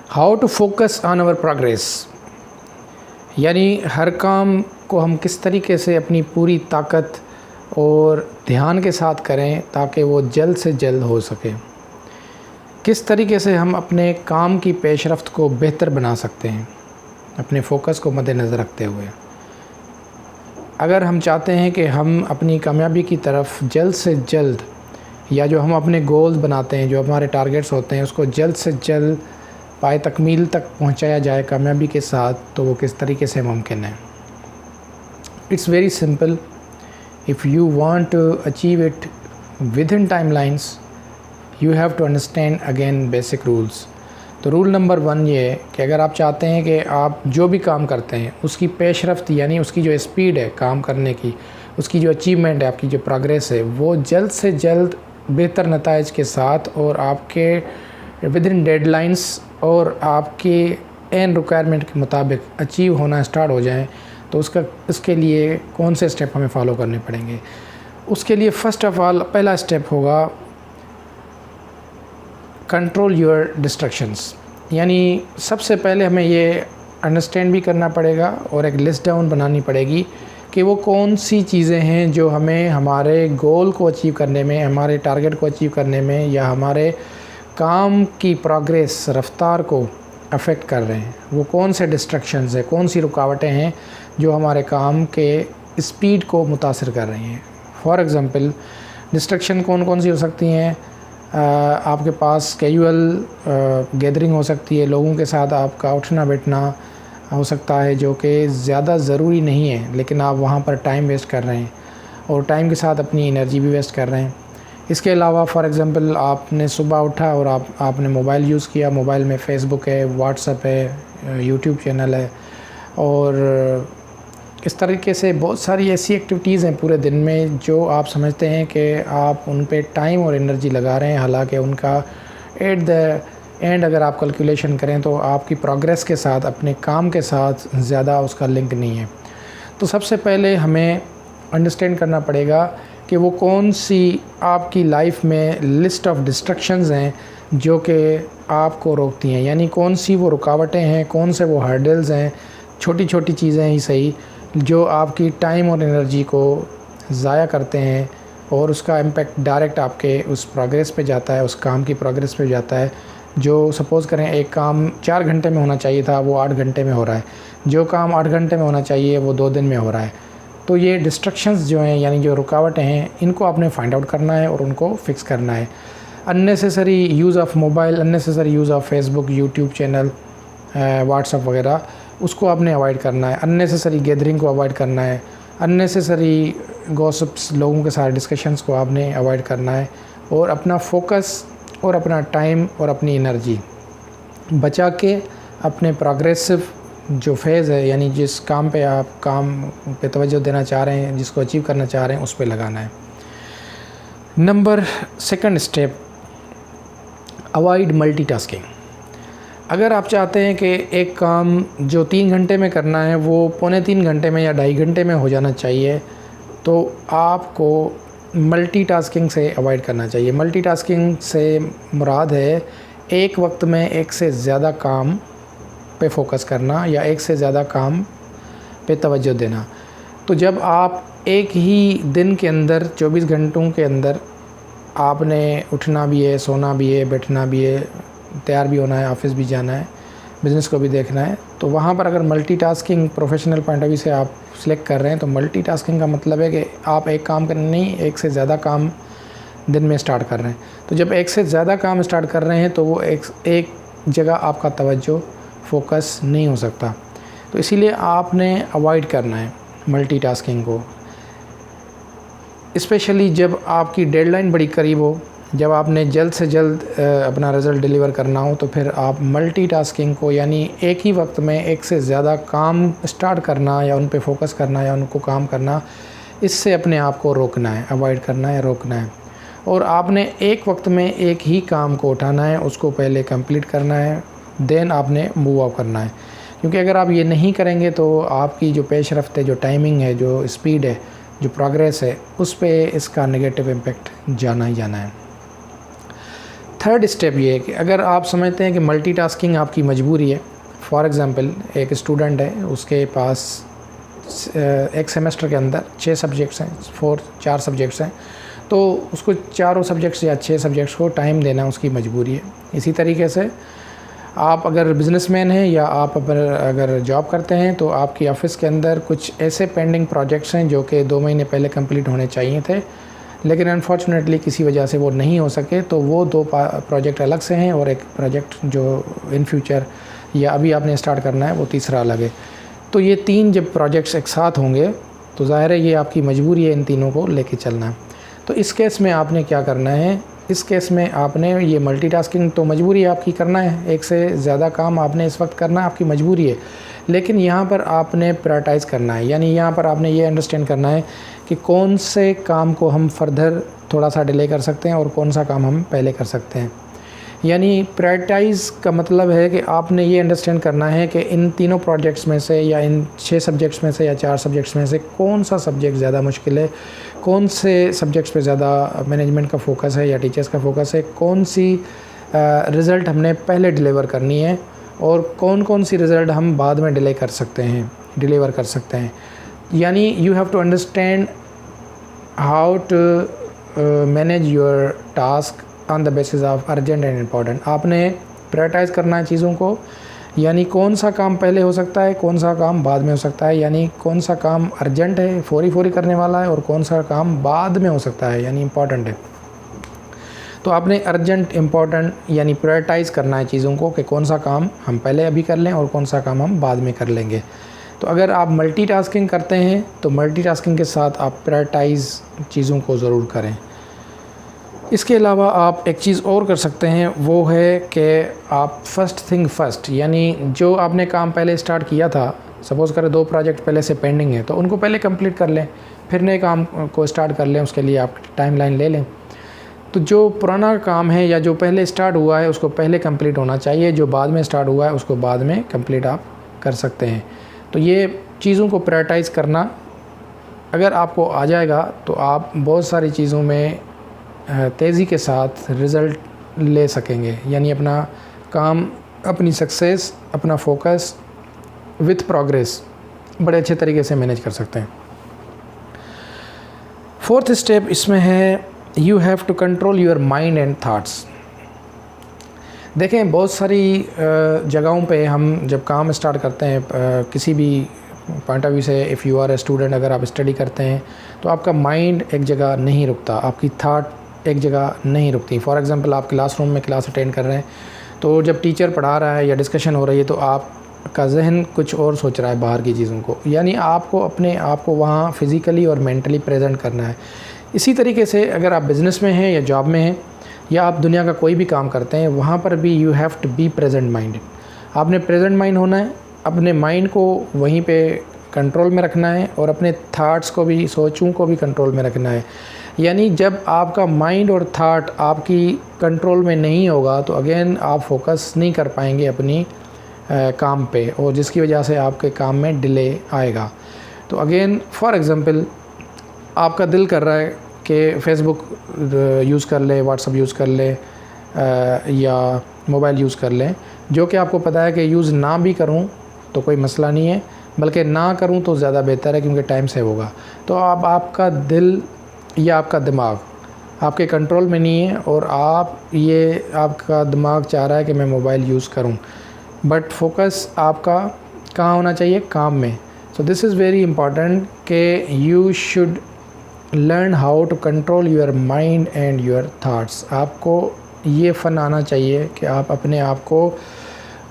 How to focus on our progress, यानी हर काम को हम किस तरीके से अपनी पूरी ताकत और ध्यान के साथ करें ताकि वो जल्द से जल्द हो सके। किस तरीके से हम अपने काम की पेशरफ्त को बेहतर बना सकते हैं अपने फोकस को मद्देनज़र रखते हुए। अगर हम चाहते हैं कि हम अपनी कामयाबी की तरफ जल्द से जल्द, या जो हम अपने गोल्स बनाते हैं, जो हमारे टारगेट्स होते हैं, उसको जल्द से जल्द पाए तकमील तक पहुंचाया जाए कामयाबी के साथ, तो वो किस तरीके से मुमकिन है। It's very simple. If you want to achieve it within timelines, you have to understand again basic rules. तो रूल नंबर 1 ये है कि अगर आप चाहते हैं कि आप जो भी काम करते हैं उसकी पेशरफ्त, यानी उसकी जो स्पीड है काम करने की, उसकी जो अचीवमेंट है, आपकी जो प्रोग्रेस है, वो जल्द से जल्द बेहतर नताइज के साथ और आपके विद इन डेडलाइंस और आपके एन रिक्वायरमेंट के मुताबिक अचीव होना स्टार्ट हो जाएं, तो उसके लिए कौन से स्टेप हमें फॉलो करने पड़ेंगे। उसके लिए फ़र्स्ट ऑफ़ ऑल पहला स्टेप होगा कंट्रोल योर डिस्ट्रैक्शंस। यानी सबसे पहले हमें ये अंडरस्टैंड भी करना पड़ेगा और एक लिस्ट डाउन बनानी पड़ेगी कि वो कौन सी चीज़ें हैं जो हमें हमारे गोल को अचीव करने में, हमारे टारगेट को अचीव करने में, या हमारे काम की प्रोग्रेस रफ्तार को अफेक्ट कर रहे हैं। वो कौन से डिस्ट्रैक्शंस हैं, कौन सी रुकावटें हैं जो हमारे काम के स्पीड को मुतासिर कर रही हैं। फॉर एग्ज़ाम्पल, डिस्ट्रैक्शन कौन कौन सी हो सकती हैं। आपके पास कैजुअल गैदरिंग हो सकती है, लोगों के साथ आपका उठना बैठना हो सकता है जो कि ज़्यादा ज़रूरी नहीं है, लेकिन आप वहाँ पर टाइम वेस्ट कर रहे हैं और टाइम के साथ अपनी एनर्जी भी वेस्ट कर रहे हैं। इसके अलावा फॉर एग्ज़ाम्पल, आपने सुबह उठा और आपने मोबाइल यूज़ किया। मोबाइल में फ़ेसबुक है, व्हाट्सएप है, यूट्यूब चैनल है, और इस तरीके से बहुत सारी ऐसी एक्टिविटीज़ हैं पूरे दिन में जो आप समझते हैं कि आप उन पे टाइम और एनर्जी लगा रहे हैं, हालांकि उनका एट द एंड अगर आप कैलकुलेशन करें तो आपकी प्रोग्रेस के साथ, अपने काम के साथ ज़्यादा उसका लिंक नहीं है। तो सबसे पहले हमें अंडरस्टैंड करना पड़ेगा कि वो कौन सी आपकी लाइफ में लिस्ट ऑफ डिस्ट्रैक्शंस हैं जो कि आपको रोकती हैं, यानी कौन सी वो रुकावटें हैं, कौन से वो हर्डल्स हैं, छोटी छोटी चीज़ें ही सही, जो आपकी टाइम और एनर्जी को ज़ाया करते हैं और उसका इम्पेक्ट डायरेक्ट आपके उस प्रोग्रेस पे जाता है, उस काम की प्रोग्रेस पे जाता है। जो सपोज़ करें एक काम 4 घंटे में होना चाहिए था, वो 8 घंटे में हो रहा है। जो काम 8 घंटे में होना चाहिए वो 2 दिन में हो रहा है। तो ये डिस्ट्रैक्शंस जो हैं, यानी जो रुकावटें हैं, इनको आपने फाइंड आउट करना है और उनको फिक्स करना है। Unnecessary use of mobile, unnecessary use of Facebook, YouTube channel, WhatsApp वगैरह, उसको आपने अवॉइड करना है। अननेसेसरी गैदरिंग को अवॉइड करना है। अननेसेसरी गॉसिप्स, लोगों के साथ डिस्कशंस को आपने अवॉइड करना है, और अपना फोकस और अपना टाइम और अपनी एनर्जी बचा के अपने प्रोग्रेसिव जो फेज़ है, यानी जिस काम पे आप काम पे तवज्जो देना चाह रहे हैं, जिसको अचीव करना चाह रहे हैं, उस पे लगाना है। Number 2 step, avoid multitasking. अगर आप चाहते हैं कि एक काम जो 3 घंटे में करना है वो 2.25 घंटे में या 2.5 घंटे में हो जाना चाहिए, तो आपको मल्टीटास्किंग से अवॉइड करना चाहिए। मल्टीटास्किंग से मुराद है एक वक्त में एक से ज़्यादा काम पे फोकस करना या एक से ज़्यादा काम पे तवज्जो देना। तो जब आप एक ही दिन के अंदर 24 घंटों के अंदर आपने उठना भी है, सोना भी है, बैठना भी है, तैयार भी होना है, ऑफिस भी जाना है, बिज़नेस को भी देखना है, तो वहाँ पर अगर multitasking professional point of view से आप सिलेक्ट कर रहे हैं, तो मल्टीटास्किंग का मतलब है कि आप एक काम करने नहीं, एक से ज़्यादा काम दिन में स्टार्ट कर रहे हैं। तो जब एक से ज़्यादा काम स्टार्ट कर रहे हैं तो वो एक जगह आपका तवज्जो फोकस नहीं हो सकता। तो इसीलिए आपने अवॉइड करना है मल्टीटास्किंग को, स्पेशली जब आपकी डेडलाइन बड़ी करीब हो, जब आपने जल्द से जल्द अपना रिज़ल्ट डिलीवर करना हो, तो फिर आप मल्टीटास्किंग को, यानी एक ही वक्त में एक से ज़्यादा काम स्टार्ट करना या उन पे फोकस करना या उनको काम करना, इससे अपने आप को रोकना है, अवॉइड करना है, रोकना है। और आपने एक वक्त में एक ही काम को उठाना है, उसको पहले कंप्लीट करना है, देन आपने मूव ऑफ करना है। क्योंकि अगर आप ये नहीं करेंगे तो आपकी जो पेशरफ्त है, जो टाइमिंग है, जो स्पीड है, जो प्रोग्रेस है, उस पे इसका नेगेटिव इम्पेक्ट जाना ही जाना है। थर्ड स्टेप ये है कि अगर आप समझते हैं कि मल्टीटास्किंग आपकी मजबूरी है, फॉर एग्ज़ाम्पल एक स्टूडेंट है, उसके पास एक सेमेस्टर के अंदर 6 सब्जेक्ट्स हैं, 4 सब्जेक्ट्स हैं, तो उसको चारों सब्जेक्ट्स या 6 सब्जेक्ट्स को टाइम देना उसकी मजबूरी है। इसी तरीके से आप अगर बिज़नेसमैन हैं या आप अगर जॉब करते हैं तो आपकी ऑफ़िस के अंदर कुछ ऐसे पेंडिंग प्रोजेक्ट्स हैं जो कि 2 महीने पहले कंप्लीट होने चाहिए थे, लेकिन अनफॉर्चुनेटली किसी वजह से वो नहीं हो सके, तो वो 2 प्रोजेक्ट अलग से हैं और एक प्रोजेक्ट जो इन फ्यूचर या अभी आपने स्टार्ट करना है वो तीसरा अलग है। तो ये 3 जब प्रोजेक्ट्स एक साथ होंगे तो ज़ाहिर है ये आपकी मजबूरी है इन तीनों को लेके चलना। तो इस केस में आपने क्या करना है, इस केस में आपने ये मल्टीटास्किंग तो मजबूरी आपकी करना है, एक से ज़्यादा काम आपने इस वक्त करना आपकी मजबूरी है, लेकिन यहाँ पर आपने प्रायोरिटाइज़ करना है। यानी यहाँ पर आपने ये अंडरस्टैंड करना है कि कौन से काम को हम फर्दर थोड़ा सा डिले कर सकते हैं और कौन सा काम हम पहले कर सकते हैं। यानी प्रायोरिटाइज़ का मतलब है कि आपने ये अंडरस्टैंड करना है कि इन तीनों प्रोजेक्ट्स में से या इन 6 सब्जेक्ट्स में से या 4 सब्जेक्ट्स में से कौन सा सब्जेक्ट ज़्यादा मुश्किल है, कौन से सब्जेक्ट्स पे ज़्यादा मैनेजमेंट का फ़ोकस है या टीचर्स का फ़ोकस है, कौन सी रिज़ल्ट हमने पहले डिलीवर करनी है और कौन सी रिज़ल्ट हम बाद में डिलीवर कर सकते हैं। यानी you have to understand how to manage your task on the basis of urgent and important. आपने प्रायोरिटाइज़ करना है चीज़ों को, यानी कौन सा काम पहले हो सकता है, कौन सा काम बाद में हो सकता है, यानी कौन सा काम अर्जेंट है, फौरी करने वाला है, और कौन सा काम बाद में हो सकता है यानी इम्पॉर्टेंट है। तो आपने अर्जेंट इम्पॉर्टेंट यानी प्रायोरिटाइज़ करना है चीज़ों को कि कौन सा काम हम पहले अभी कर लें और कौन सा काम हम बाद में कर लेंगे। तो अगर आप मल्टीटास्किंग करते हैं तो मल्टीटास्किंग के साथ आप प्रायोरिटाइज़ चीज़ों को ज़रूर करें। इसके अलावा आप एक चीज़ और कर सकते हैं, वो है कि आप फ़र्स्ट थिंग फ़र्स्ट, यानी जो आपने काम पहले स्टार्ट किया था, सपोज़ करें 2 प्रोजेक्ट पहले से पेंडिंग है तो उनको पहले कंप्लीट कर लें, फिर नए काम को स्टार्ट कर लें, उसके लिए आप टाइमलाइन ले लें। तो जो पुराना काम है या जो पहले स्टार्ट हुआ है उसको पहले कंप्लीट होना चाहिए, जो बाद में स्टार्ट हुआ है उसको बाद में कंप्लीट आप कर सकते हैं। तो ये चीज़ों को प्रायोरिटाइज़ करना अगर आपको आ जाएगा तो आप बहुत सारी चीज़ों में तेज़ी के साथ रिज़ल्ट ले सकेंगे, यानी अपना काम, अपनी सक्सेस, अपना फोकस विथ प्रोग्रेस बड़े अच्छे तरीके से मैनेज कर सकते हैं। 4th स्टेप इसमें है you have to control your mind and thoughts. देखें बहुत सारी जगहों पे हम जब काम स्टार्ट करते हैं किसी भी पॉइंट ऑफ व्यू से, if you are a student, अगर आप स्टडी करते हैं तो आपका माइंड एक जगह नहीं रुकता, आपकी थाट एक जगह नहीं रुकती। फॉर एग्ज़ाम्पल आप क्लासरूम में क्लास अटेंड कर रहे हैं तो जब टीचर पढ़ा रहा है या डिस्कशन हो रही है तो आपका जहन कुछ और सोच रहा है बाहर की चीज़ों को, यानी आपको अपने आप को वहाँ फ़िज़िकली और मेंटली प्रेजेंट करना है। इसी तरीके से अगर आप बिज़नेस में हैं या जॉब में हैं या आप दुनिया का कोई भी काम करते हैं, वहाँ पर भी you have to be present minded. आपने प्रेजेंट माइंड होना है, अपने माइंड को वहीं पे कंट्रोल में रखना है और अपने थाट्स को भी, सोचों को भी कंट्रोल में रखना है। यानी जब आपका माइंड और थाट आपकी कंट्रोल में नहीं होगा तो अगेन आप फोकस नहीं कर पाएंगे अपनी काम पे, और जिसकी वजह से आपके काम में डिले आएगा। तो अगेन फॉर एग्ज़ाम्पल आपका दिल कर रहा है कि फ़ेसबुक यूज़ कर ले, व्हाट्सअप यूज़ कर ले या मोबाइल यूज़ कर लें, जो कि आपको पता है कि यूज़ ना भी करूं तो कोई मसला नहीं है, बल्कि ना करूं तो ज़्यादा बेहतर है क्योंकि टाइम सेव होगा। तो अब आपका दिल या आपका दिमाग आपके कंट्रोल में नहीं है और आपका दिमाग चाह रहा है कि मैं मोबाइल यूज़ करूं, बट फोकस आपका कहाँ होना चाहिए? काम में। So this is very important कि you should learn how to control your mind and your thoughts. आपको ये फ़न आना चाहिए कि आप अपने आप को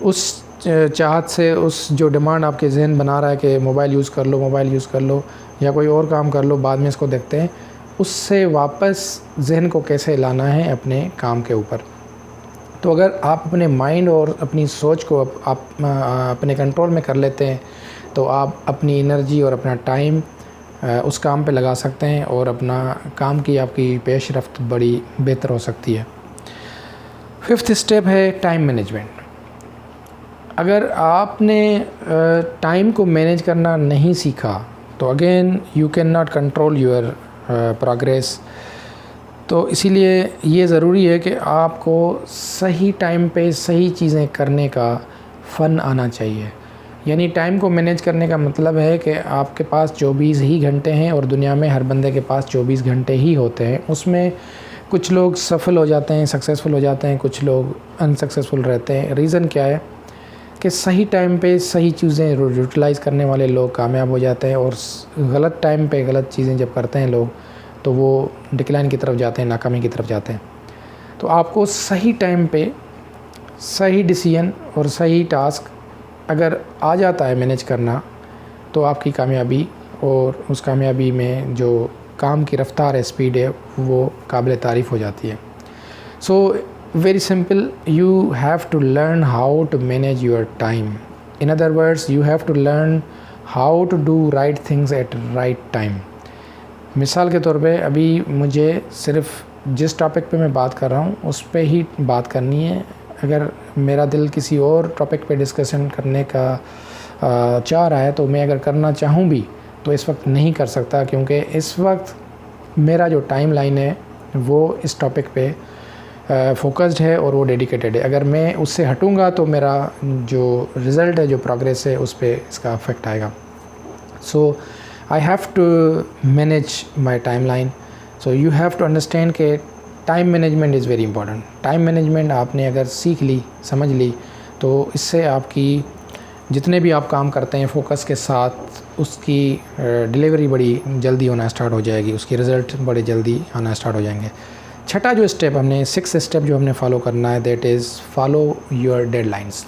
उस चाहत से, उस जो डिमांड आपके जहन बना रहा है कि मोबाइल यूज़ कर लो या कोई और काम कर लो, बाद में इसको देखते हैं, उससे वापस जहन को कैसे लाना है अपने काम के ऊपर। तो अगर आप अपने माइंड और अपनी सोच को आप अपने कंट्रोल में कर लेते हैं तो आप अपनी एनर्जी और अपना टाइम उस काम पे लगा सकते हैं और अपना काम की आपकी पेशरफ्त बड़ी बेहतर हो सकती है। 5th स्टेप है टाइम मैनेजमेंट। अगर आपने टाइम को मैनेज करना नहीं सीखा तो again you can not control your progress. तो इसीलिए ये ज़रूरी है कि आपको सही टाइम पे सही चीज़ें करने का फ़न आना चाहिए। यानी टाइम को मैनेज करने का मतलब है कि आपके पास 24 ही घंटे हैं और दुनिया में हर बंदे के पास 24 घंटे ही होते हैं। उसमें कुछ लोग सफल हो जाते हैं, सक्सेसफुल हो जाते हैं, कुछ लोग अनसक्सेसफुल रहते हैं। रीज़न क्या है कि सही टाइम पे सही चीज़ें यूटिलाइज़ करने वाले लोग कामयाब हो जाते हैं और गलत टाइम पे गलत चीज़ें जब करते हैं लोग तो वो डिक्लाइन की तरफ जाते हैं, नाकामी की तरफ जाते हैं। तो आपको सही टाइम पे सही डिसीजन और सही टास्क अगर आ जाता है मैनेज करना तो आपकी कामयाबी और उस कामयाबी में जो काम की रफ्तार है, स्पीड है, वो काबिल तारीफ़ हो जाती है। सो very simple, you have to learn how to manage your time. In other words, you have to learn how to do right things at right time. मिसाल के तौर पे अभी मुझे सिर्फ जिस टॉपिक पे मैं बात कर रहा हूँ उस पे ही बात करनी है। अगर मेरा दिल किसी और टॉपिक पे डिस्कशन करने का चाह रहा है तो मैं अगर करना चाहूँ भी तो इस वक्त नहीं कर सकता, क्योंकि इस वक्त मेरा जो टाइम लाइन है वो इस टॉपिक पे फोकस्ड है और वो डेडिकेटेड है। अगर मैं उससे हटूँगा तो मेरा जो रिज़ल्ट है, जो प्रोग्रेस है, उस पर इसका अफेक्ट आएगा। So I have to manage my timeline. So you have to understand कि time management is very important. Time management आपने अगर सीख ली, समझ ली, तो इससे आपकी जितने भी आप काम करते हैं फ़ोकस के साथ उसकी डिलीवरी बड़ी जल्दी होना स्टार्ट हो जाएगी, उसकी रिज़ल्ट बड़े जल्दी आना स्टार्ट हो जाएंगे। छठा जो स्टेप हमने, 6th स्टेप जो हमने फॉलो करना है, that is follow your deadlines.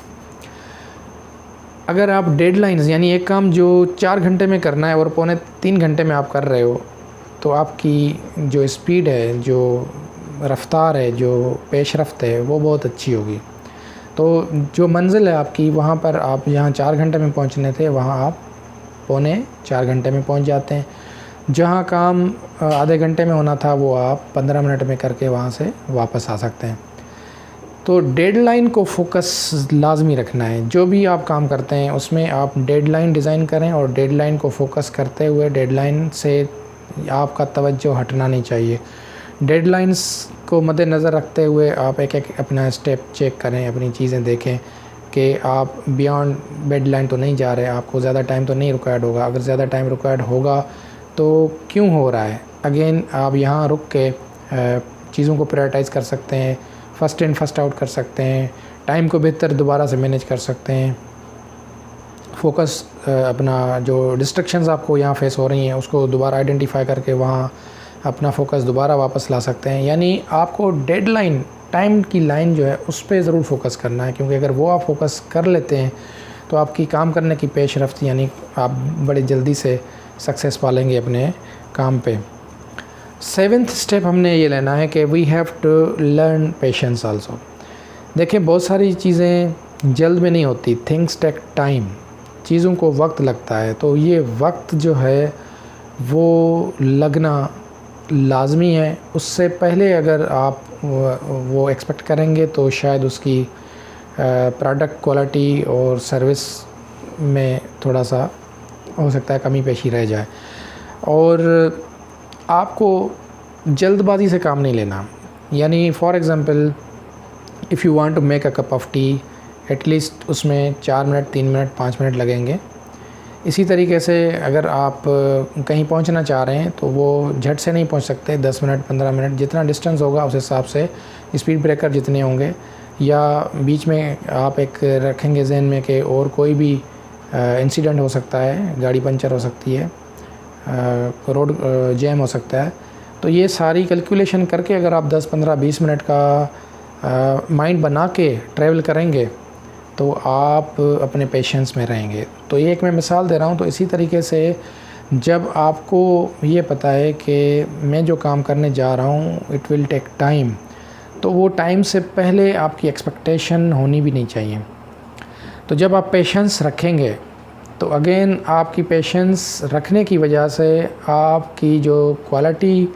अगर आप डेडलाइंस यानी एक काम जो 4 घंटे में करना है और पौने 3 घंटे में आप कर रहे हो तो आपकी जो स्पीड है, जो रफ्तार है, जो पेशरफ्त है, वो बहुत अच्छी होगी। तो जो मंजिल है आपकी, वहाँ पर आप जहाँ 4 घंटे में पहुँचने थे वहाँ आप पौने 4 घंटे में पहुँच जाते हैं। जहाँ काम आधे घंटे में होना था वो आप 15 मिनट में करके वहाँ से वापस आ सकते हैं। तो डेडलाइन को फोकस लाजमी रखना है। जो भी आप काम करते हैं उसमें आप डेडलाइन डिज़ाइन करें और डेडलाइन को फोकस करते हुए डेडलाइन से आपका तवज्जो हटना नहीं चाहिए। डेडलाइंस को मद्देनज़र रखते हुए आप एक एक अपना स्टेप चेक करें, अपनी चीज़ें देखें कि आप बियॉन्ड डेडलाइन तो नहीं जा रहे, आपको ज़्यादा टाइम तो नहीं रिक्वायर्ड होगा। अगर ज़्यादा टाइम रिक्वायर्ड होगा तो क्यों हो रहा है, अगेन आप यहाँ रुक के चीज़ों को प्रायोरिटाइज़ कर सकते हैं, फ़र्स्ट इन फ़र्स्ट आउट कर सकते हैं, टाइम को बेहतर दोबारा से मैनेज कर सकते हैं। फोकस अपना जो डिस्ट्रक्शंस आपको यहाँ फेस हो रही हैं उसको दोबारा आइडेंटिफाई करके वहाँ अपना फोकस दोबारा वापस ला सकते हैं। यानी आपको डेडलाइन, टाइम की लाइन जो है उस पर ज़रूर फोकस करना है, क्योंकि अगर वो आप फोकस कर लेते हैं तो आपकी काम करने की पेशरफ्त यानी आप बड़े जल्दी से सक्सेस पालेंगे अपने काम पे। 7th स्टेप हमने ये लेना है कि we have to learn patience also. देखिए बहुत सारी चीज़ें जल्द में नहीं होती, थिंग्स टेक टाइम, चीज़ों को वक्त लगता है। तो ये वक्त जो है वो लगना लाजमी है। उससे पहले अगर आप वो एक्सपेक्ट करेंगे तो शायद उसकी प्रोडक्ट क्वालिटी और सर्विस में थोड़ा सा हो सकता है कमी पेशी रह जाए। और आपको जल्दबाजी से काम नहीं लेना। यानी for example if you want to make a cup of tea, at least उसमें 4 मिनट, 3 मिनट, 5 मिनट लगेंगे। इसी तरीके से अगर आप कहीं पहुंचना चाह रहे हैं तो वो झट से नहीं पहुंच सकते, 10 मिनट, 15 मिनट, जितना डिस्टेंस होगा उस हिसाब से स्पीड ब्रेकर जितने होंगे, या बीच में आप एक रखेंगे जहन में कि और कोई भी इंसिडेंट हो सकता है, गाड़ी पंचर हो सकती है, रोड जैम हो सकता है। तो ये सारी कैलकुलेशन करके अगर आप 10, 15, 20 मिनट का माइंड बना के ट्रैवल करेंगे तो आप अपने पेशेंस में रहेंगे। तो ये एक मैं मिसाल दे रहा हूँ। तो इसी तरीके से जब आपको ये पता है कि मैं जो काम करने जा रहा हूँ इट विल टेक टाइम, तो वो टाइम से पहले आपकी एक्सपेक्टेशन होनी भी नहीं चाहिए। तो जब आप पेशेंस रखेंगे तो अगेन आपकी पेशेंस रखने की वजह से आपकी जो quality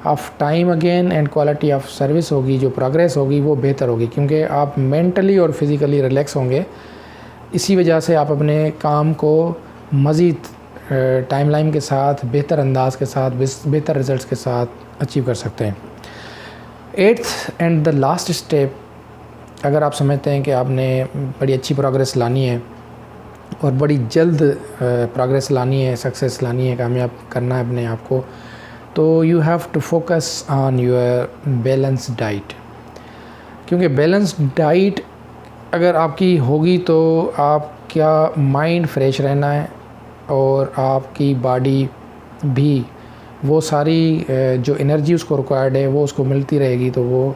of time again and quality of service होगी, जो प्रोग्रेस होगी वो बेहतर होगी, क्योंकि आप मेंटली और फिज़िकली रिलैक्स होंगे। इसी वजह से आप अपने काम को मज़ीद टाइमलाइन के साथ, बेहतर अंदाज के साथ, बेहतर रिज़ल्ट्स के साथ अचीव कर सकते हैं। 8th and the last step, अगर आप समझते हैं कि आपने बड़ी अच्छी प्रोग्रेस लानी है और बड़ी जल्द प्रोग्रेस लानी है, सक्सेस लानी है, कामयाब करना है अपने आप को, तो you have to focus on your balance diet. क्योंकि बैलेंस डाइट अगर आपकी होगी तो आपका माइंड फ्रेश रहना है और आपकी बॉडी भी वो सारी जो एनर्जी उसको रिक्वायर्ड है वो उसको मिलती रहेगी, तो वो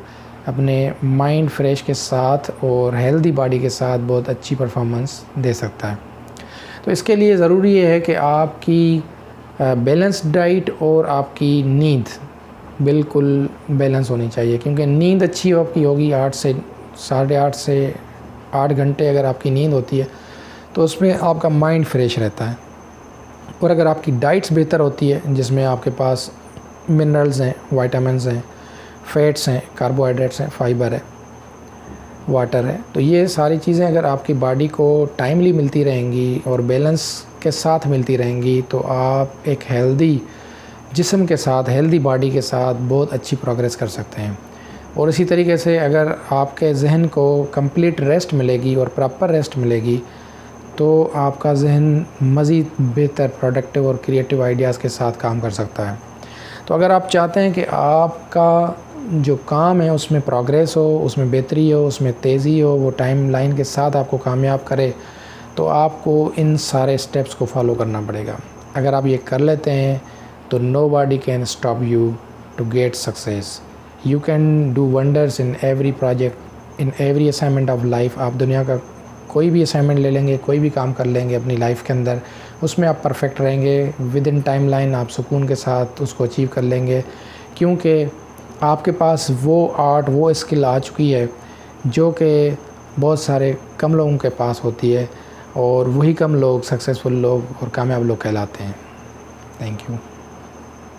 अपने माइंड फ्रेश के साथ और हेल्दी बॉडी के साथ बहुत अच्छी परफॉर्मेंस दे सकता है। तो इसके लिए ज़रूरी है कि आपकी बैलेंस डाइट और आपकी नींद बिल्कुल बैलेंस होनी चाहिए। क्योंकि नींद अच्छी आपकी होगी, 8 से 8.5 से 8 घंटे अगर आपकी नींद होती है तो उसमें आपका माइंड फ्रेश रहता है। और अगर आपकी डाइट्स बेहतर होती है जिसमें आपके पास मिनरल्स हैं, वाइटामिन्स हैं, फैट्स हैं, कार्बोहाइड्रेट्स हैं, फाइबर है, वाटर है, तो ये सारी चीज़ें अगर आपकी बॉडी को टाइमली मिलती रहेंगी और बैलेंस के साथ मिलती रहेंगी तो आप एक हेल्दी जिस्म के साथ, हेल्दी बॉडी के साथ बहुत अच्छी प्रोग्रेस कर सकते हैं। और इसी तरीके से अगर आपके जहन को कंप्लीट रेस्ट मिलेगी और प्रॉपर रेस्ट मिलेगी तो आपका जहन मज़ीद बेहतर, प्रोडक्टिव और क्रिएटिव आइडियाज़ के साथ काम कर सकता है। तो अगर आप चाहते हैं कि आपका जो काम है उसमें प्रोग्रेस हो, उसमें बेहतरी हो, उसमें तेज़ी हो, वो टाइम लाइन के साथ आपको कामयाब करे, तो आपको इन सारे स्टेप्स को फॉलो करना पड़ेगा। अगर आप ये कर लेते हैं तो nobody can stop you to get success. You can do wonders in every project, in every assignment of life. आप दुनिया का कोई भी असाइनमेंट ले लेंगे, कोई भी काम कर लेंगे अपनी लाइफ के अंदर, उसमें आप परफेक्ट रहेंगे, विद इन टाइम लाइन आप सुकून के साथ उसको अचीव कर लेंगे। क्योंकि आपके पास वो आर्ट, वो स्किल आ चुकी है जो कि बहुत सारे कम लोगों के पास होती है, और वही कम लोग सक्सेसफुल लोग और कामयाब लोग कहलाते हैं। Thank you.